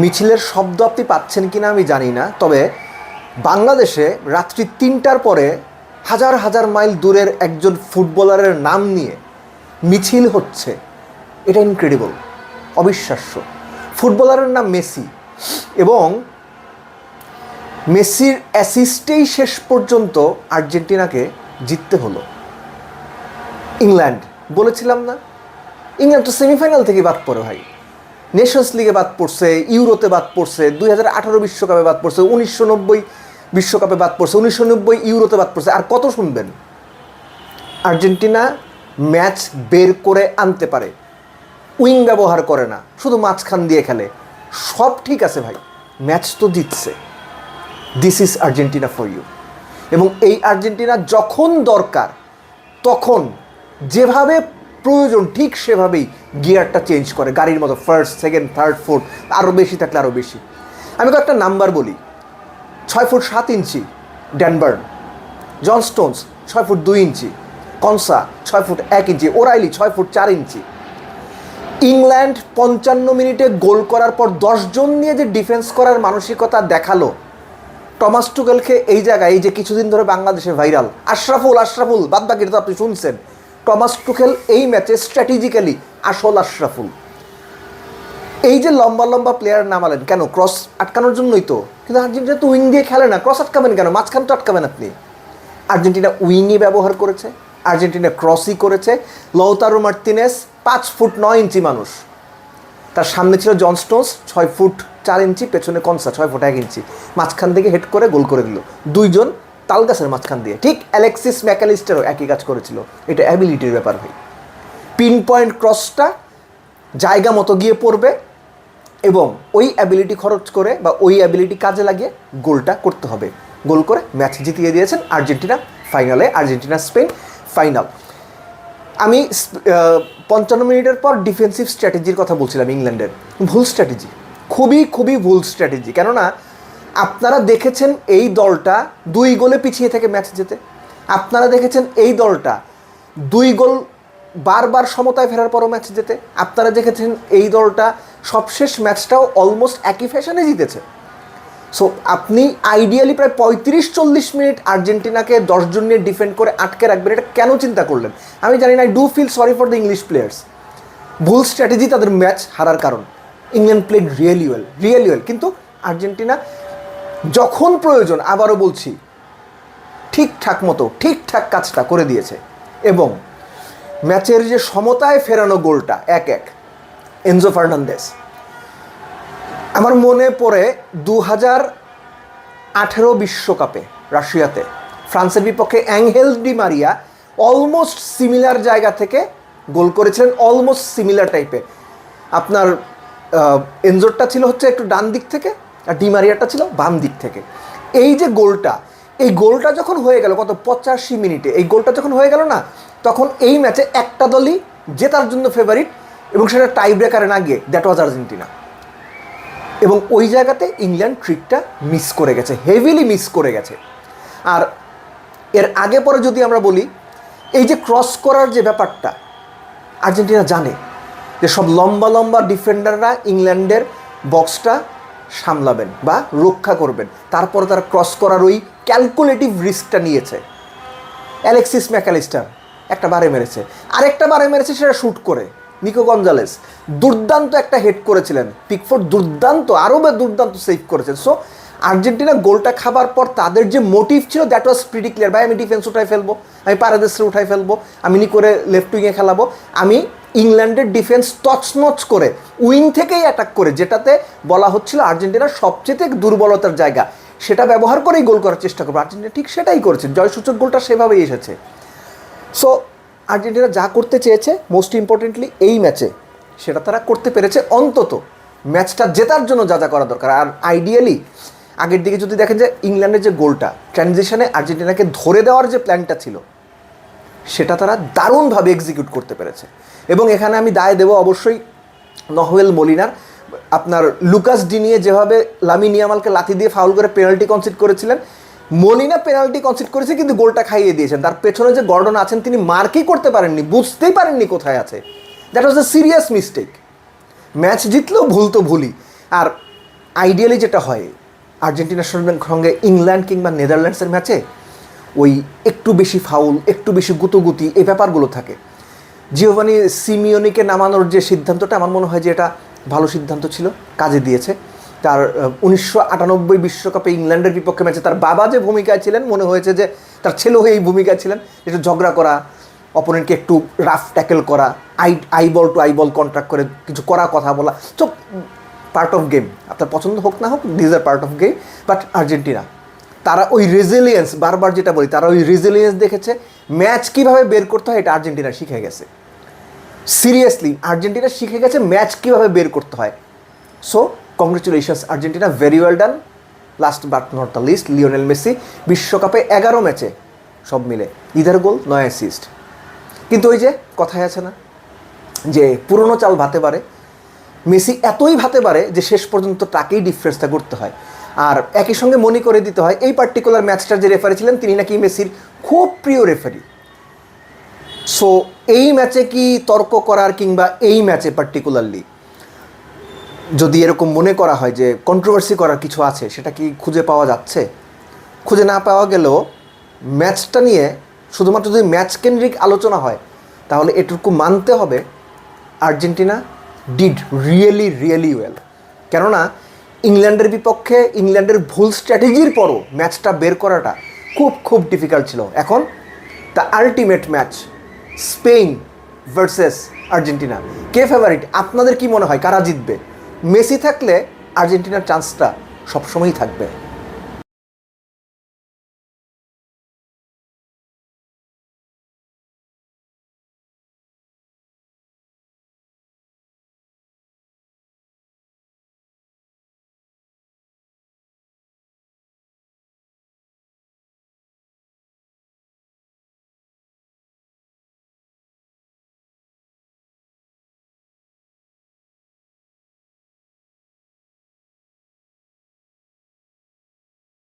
মিছিলের শব্দ আপনি পাচ্ছেন কিনা আমি জানি না, তবে বাংলাদেশে রাত্রি ৩টার পরে হাজার হাজার মাইল দূরের একজন ফুটবলারের নাম নিয়ে মিছিল হচ্ছে। এটা ইনক্রেডিবল, অবিশ্বাস্য। ফুটবলারের নাম মেসি, এবং মেসির অ্যাসিস্টেই শেষ পর্যন্ত আর্জেন্টিনাকে জিততে হলো। ইংল্যান্ড বলেছিলাম না, ইংল্যান্ড তো সেমিফাইনাল থেকে বাদ পড়ে ভাই। নেশনস লিগে বাদ পড়ছে, ইউরোতে বাদ পড়ছে, 2018 বিশ্বকাপে বাদ পড়ছে, 1990 বিশ্বকাপে বাদ পড়ছে, 1990 ইউরোতে বাদ পড়ছে। আর কত শুনবেন? আর্জেন্টিনা ম্যাচ বের করে আনতে পারে, উইং ব্যবহার করে না, শুধু মাঝখান দিয়ে খেলে। সব ঠিক আছে ভাই, ম্যাচ তো জিতছে। This is Argentina for you. এবং এই আর্জেন্টিনা যখন দরকার তখন যেভাবে প্রয়োজন ঠিক সেভাবেই গিয়ারটা চেঞ্জ করে, গাড়ির মতো। ফার্স্ট, সেকেন্ড, থার্ড, ফোর্থ, আরও বেশি থাকলে আরও বেশি। আমি তো একটা নাম্বার বলি, 6 foot 7 inch Dan Burn, John Stones 6 foot 2 inch, Konsa 6 foot 1 inch, O'Reilly 6 foot 4 inch. England 55 মিনিটে গোল করার পর 10 জন নিয়ে যে ডিফেন্স করার মানসিকতা দেখালো, টমাস টুকেলকে এই জায়গায়, এই যে কিছুদিন ধরে বাংলাদেশে ভাইরাল আশরাফুল বাদ বাকিটা তো আপনি শুনছেন, টমাস টুকেল এই ম্যাচে স্ট্র্যাটেজিক্যালি আসল আশরাফুল। এই যে লম্বা লম্বা প্লেয়ার নামালেন কেন? ক্রস আটকানোর জন্যই তো। কিন্তু আর্জেন্টিনা তো উইং দিয়ে খেলে না, ক্রস আটকাবেন কেন? মাঝখান তো আটকাবেন আপনি। আর্জেন্টিনা উইংই ব্যবহার করেছে, আর্জেন্টিনা ক্রসই করেছে। লৌতারো মার্তিনেস 5 ফুট 9 ইঞ্চি মানুষ, তার সামনে ছিল জন স্টোনস 6 ফুট 4 ইঞ্চি, পেছনে কনসা 6 ফুট 1 ইঞ্চি। মাঝখান থেকে হেড করে গোল করে দিল, দুইজন তালগাছের মাঝখান দিয়ে। ঠিক অ্যালেক্সিস ম্যাকালিস্টারও একই কাজ করেছিল। এটা অ্যাবিলিটির ব্যাপার ভাই। পিন পয়েন্ট ক্রসটা জায়গা মতো গিয়ে পড়বে, এবং ওই অ্যাবিলিটি খরচ করে বা ওই অ্যাবিলিটি কাজে লাগিয়ে গোলটা করতে হবে। গোল করে ম্যাচ জিতিয়ে দিয়েছেন আর্জেন্টিনা ফাইনালে। Argentina Spain final. আমি 55 মিনিটের পর ডিফেন্সিভ স্ট্র্যাটেজির কথা বলছিলাম ইংল্যান্ডের। ভুল স্ট্র্যাটেজি, খুবই ভুল স্ট্র্যাটেজি। কেননা আপনারা দেখেছেন এই দলটা 2 গোলে পিছিয়ে থেকে ম্যাচ জেতে। আপনারা দেখেছেন এই দলটা 2 গোল বারবার সমতায় ফেরার পরও ম্যাচ জেতে। আপনারা দেখেছেন এই দলটা সবশেষ ম্যাচটাও অলমোস্ট একই ফ্যাশনে জিতেছে। সো আপনি আইডিয়ালি প্রায় 35-40 মিনিট আর্জেন্টিনাকে 10 জন নিয়ে ডিফেন্ড করে আটকে রাখবেন, এটা কেন চিন্তা করলেন আমি জানি না। I do feel sorry for the English players. ভুল স্ট্র্যাটেজি তাদের ম্যাচ হারার কারণ। ইংল্যান্ড প্লেড রিয়েলি ওয়েল, কিন্তু আর্জেন্টিনা যখন প্রয়োজন, আবারও বলছি, ঠিকঠাক কাজটা করে দিয়েছে। এবং ম্যাচের যে সমতায় ফেরানো গোলটা 1-1 এনজো ফার্নান্দেস, আমার মনে পড়ে 2018 বিশ্বকাপে রাশিয়াতে ফ্রান্সের বিপক্ষে angle Di Maria almost similar জায়গা থেকে গোল করেছিলেন, অলমোস্ট সিমিলার টাইপে। আপনার এনজোরটা ছিল হচ্ছে একটু ডান দিক থেকে, আর ডি মারিয়াটা ছিল বাম দিক থেকে। এই যে গোলটা, এই গোলটা যখন হয়ে গেল কত 85 মিনিটে, এই গোলটা যখন হয়ে গেল না, তখন এই ম্যাচে একটা দলই জেতার জন্য ফেভারিট, এবং সেটা টাই ব্রেকারে না গিয়ে দ্যাট ওয়াজ আর্জেন্টিনা। এবং ওই জায়গাতে ইংল্যান্ড ট্রিকটা মিস করে গেছে, হেভিলি মিস করে গেছে। আর এর আগে পরে যদি আমরা বলি, এই যে ক্রস করার যে ব্যাপারটা, আর্জেন্টিনা জানে যে সব লম্বা ডিফেন্ডাররা ইংল্যান্ডের বক্সটা সামলাবেন বা রক্ষা করবেন, তারপরে তারা ক্রস করার ওই ক্যালকুলেটিভ রিস্কটা নিয়েছে। অ্যালেক্সিস ম্যাকালিস্টার একটা বারে মেরেছে, আরেকটা বারে মেরেছে সেটা শ্যুট করে। নিকো গঞ্জালেস দুর্দান্ত একটা হেড করেছিলেন, পিকফোর্ড দুর্দান্ত, আরও দুর্দান্ত সেভ করেছেন। সো আর্জেন্টিনা গোলটা খাবার পর তাদের যে মোটিভ ছিল দ্যাট ওয়াজ প্রিটি ক্লিয়ার। ভাই আমি ডিফেন্স উঠাই ফেলবো, আমি পারাদেসরে উঠাই ফেলবো, আমি নিকোরে লেফট উইংয়ে খেলাবো, আমি ইংল্যান্ডের ডিফেন্স তছনছ করে উইং থেকেই অ্যাটাক করে, যেটাতে বলা হচ্ছিল আর্জেন্টিনার সবচেয়ে দুর্বলতার জায়গা, সেটা ব্যবহার করেই গোল করার চেষ্টা করবো। আর্জেন্টিনা ঠিক সেটাই করেছে, জয়সূচক গোলটা সেভাবেই এসেছে। সো আর্জেন্টিনা যা করতে চেয়েছে মোস্ট ইম্পর্টেন্টলি এই ম্যাচে, সেটা তারা করতে পেরেছে। অন্তত ম্যাচটা জেতার জন্য যা করা দরকার। আর আইডিয়ালি আগের দিকে যদি দেখেন যে ইংল্যান্ডের যে গোলটা, ট্রানজিশনে আর্জেন্টিনাকে ধরে দেওয়ার যে প্ল্যানটা ছিল, সেটা তারা দারুণভাবে এক্সিকিউট করতে পেরেছে। এবং এখানে আমি দায় দেবো অবশ্যই নহুয়েল মলিনার। আপনার লুকাস ডিনিয়ে যেভাবে লামিন ইয়ামালকে লাথি দিয়ে ফাউল করে পেনাল্টি কনসিড করেছিলেন, মলিনা পেনাল্টি কনসিড করেছে কিন্তু গোলটা খাইয়ে দিয়েছেন। তার পেছনে যে গর্ডন আছেন তিনি মার্কই করতে পারেননি, বুঝতেই পারেননি কোথায় আছে। That was a serious mistake. Match জিতলেও ভুল তো ভুলই। আর আইডিয়ালি যেটা হয় আর্জেন্টিনার সঙ্গে ইংল্যান্ড কিংবা নেদারল্যান্ডসের ম্যাচে ওই একটু বেশি ফাউল, একটু বেশি গুতোগুতি এই ব্যাপারগুলো থাকে। জিওভানি সিমিওনিকে নামানোর যে সিদ্ধান্তটা আমার মনে হয় যে এটা ভালো সিদ্ধান্ত ছিল, কাজে দিয়েছে। তার 1998 বিশ্বকাপে ইংল্যান্ডের বিপক্ষে ম্যাচে তার বাবা যে ভূমিকায় ছিলেন, মনে হয়েছে যে তার ছেলেও এই ভূমিকায় ছিলেন, একটু ঝগড়া করা, অপোনেন্টকে একটু রাফ ট্যাকেল করা, আইবল টু আইবল কন্ট্যাক্ট করে কিছু করা, কথা বলা, সব পার্ট অফ গেম। আপনার পছন্দ হোক না হোক, these are part of game. But Argentina তারা ওই রেজিলিয়েন্স, বারবার যেটা বলি, তারা ওই রেজিলিয়েন্স দেখেছে। ম্যাচ কীভাবে বের করতে হয় এটা আর্জেন্টিনা শিখে গেছে। সিরিয়াসলি আর্জেন্টিনা শিখে গেছে ম্যাচ কীভাবে বের করতে হয়। So congratulations Argentina, very well done. Last but not the least, Lionel Messi বিশ্বকাপে 11 ম্যাচে সব মিলে 11 গোল 9 অ্যাসিস্ট। কিন্তু ওই যে কথায় আছে না যে পুরনো চাল ভাতে পারে, মেসি এতই ভাতে পারে যে শেষ পর্যন্ত তাকেই ডিফারেন্সটা করতে হয়। আর একই সঙ্গে মনে করে দিতে হয় এই পার্টিকুলার ম্যাচটার যে রেফারি ছিলেন তিনি নাকি মেসির খুব প্রিয় রেফারি। সো এই ম্যাচে কি তর্ক করার কিংবা এই ম্যাচে পার্টিকুলারলি যদি এরকম মনে করা হয় যে কন্ট্রোভার্সি করার কিছু আছে, সেটা কি খুঁজে পাওয়া যাচ্ছে? খুঁজে না পাওয়া গেলেও ম্যাচটা নিয়ে শুধুমাত্র যদি ম্যাচ কেন্দ্রিক আলোচনা হয় তাহলে এটুকু মানতে হবে Argentina did really really well. কেননা ইংল্যান্ডের বিপক্ষে ইংল্যান্ডের ভুল স্ট্র্যাটেজির পরও ম্যাচটা বের করাটা খুব খুব ডিফিকাল্ট ছিল। এখন the ultimate match, Spain versus Argentina, K favourite? আপনাদের কি মনে হয় কারা জিতবে? মেসি থাকলে আর্জেন্টিনার চান্সটা সবসময়ই থাকবে।